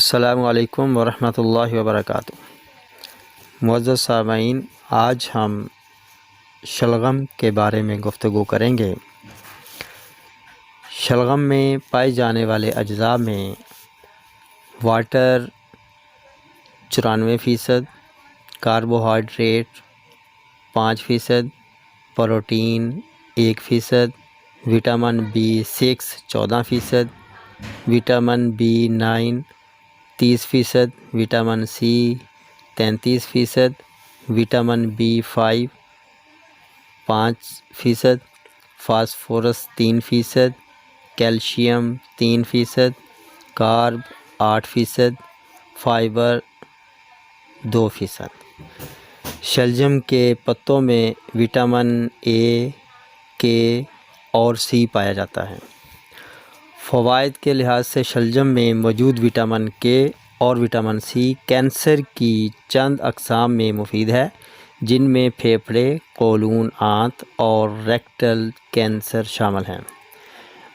السلام علیکم ورحمۃ اللہ وبرکاتہ۔ معزز سامعین، آج ہم شلغم کے بارے میں گفتگو کریں گے۔ شلغم میں پائے جانے والے اجزاء میں water 94%، carbohydrate 5%، protein 1%، vitamin B6 14%، vitamin B9 30%، vitamin C 33%، vitamin B5 5%، phosphorus 3%، calcium 3%، carb 8%، fibre 2%۔ شلجم کے پتوں میں وٹامن A، K اور C پایا جاتا ہے۔ فوائد کے لحاظ سے شلجم میں موجود وٹامن K اور وٹامن C کینسر کی چند اقسام میں مفید ہے، جن میں پھیپھڑے، قولون آنت اور ریکٹل کینسر شامل ہیں۔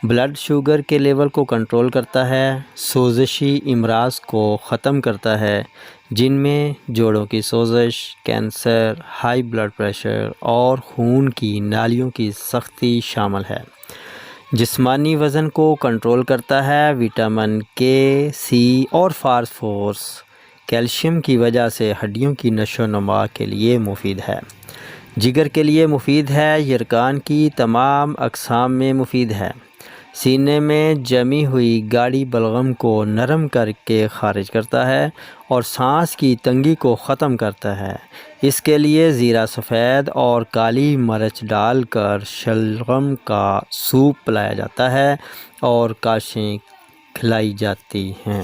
بلڈ شوگر کے لیول کو کنٹرول کرتا ہے، سوزشی امراض کو ختم کرتا ہے، جن میں جوڑوں کی سوزش، کینسر، ہائی بلڈ پریشر اور خون کی نالیوں کی سختی شامل ہے۔ جسمانی وزن کو کنٹرول کرتا ہے۔ وٹامن K، C اور فاسفورس کیلشیم کی وجہ سے ہڈیوں کی نشو و نما کے لیے مفید ہے۔ جگر کے لیے مفید ہے۔ یرقان کی تمام اقسام میں مفید ہے۔ سینے میں جمی ہوئی گاڑھی بلغم کو نرم کر کے خارج کرتا ہے اور سانس کی تنگی کو ختم کرتا ہے۔ اس کے لیے زیرہ سفید اور کالی مرچ ڈال کر شلغم کا سوپ پلایا جاتا ہے اور کاشیں کھلائی جاتی ہیں۔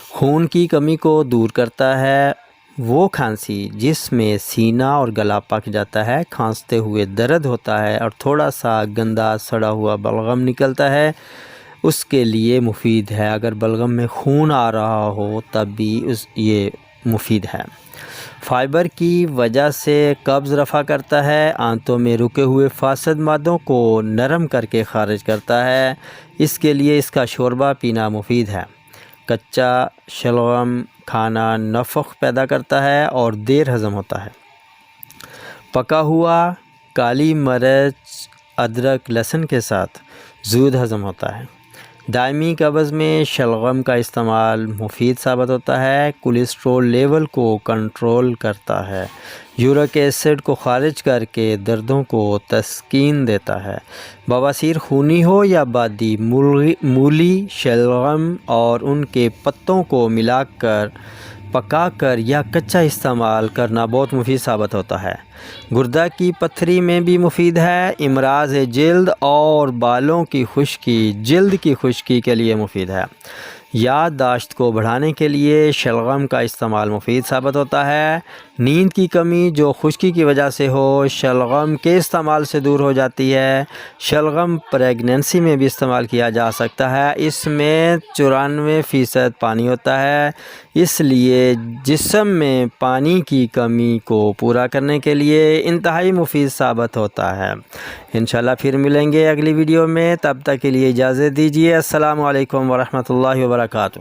خون کی کمی کو دور کرتا ہے۔ وہ کھانسی جس میں سینہ اور گلا پک جاتا ہے، کھانستے ہوئے درد ہوتا ہے اور تھوڑا سا گندا سڑا ہوا بلغم نکلتا ہے، اس کے لیے مفید ہے۔ اگر بلغم میں خون آ رہا ہو تب بھی یہ مفید ہے۔ فائبر کی وجہ سے قبض رفع کرتا ہے، آنتوں میں رکے ہوئے فاسد مادوں کو نرم کر کے خارج کرتا ہے، اس کے لیے اس کا شوربہ پینا مفید ہے۔ کچا شلغم کھانا نفخ پیدا کرتا ہے اور دیر ہضم ہوتا ہے۔ پکا ہوا کالی مرچ ادرک لہسن کے ساتھ زود ہضم ہوتا ہے۔ دائمی قبض میں شلغم کا استعمال مفید ثابت ہوتا ہے۔ کولیسٹرول لیول کو کنٹرول کرتا ہے، یورک ایسڈ کو خارج کر کے دردوں کو تسکین دیتا ہے۔ بواسیر خونی ہو یا بادی، مولی، شلغم اور ان کے پتوں کو ملا کر پکا کر یا کچا استعمال کرنا بہت مفید ثابت ہوتا ہے۔ گردہ کی پتھری میں بھی مفید ہے۔ امراض جلد اور بالوں کی خشکی، جلد کی خشکی کے لیے مفید ہے۔ یادداشت کو بڑھانے کے لیے شلغم کا استعمال مفید ثابت ہوتا ہے۔ نیند کی کمی جو خشکی کی وجہ سے ہو، شلغم کے استعمال سے دور ہو جاتی ہے۔ شلغم پریگننسی میں بھی استعمال کیا جا سکتا ہے۔ اس میں 94% پانی ہوتا ہے، اس لیے جسم میں پانی کی کمی کو پورا کرنے کے لیے انتہائی مفید ثابت ہوتا ہے۔ انشاءاللہ پھر ملیں گے اگلی ویڈیو میں، تب تک کے لیے اجازت دیجیے۔ السلام علیکم ورحمۃ اللہ وبرکاتہ۔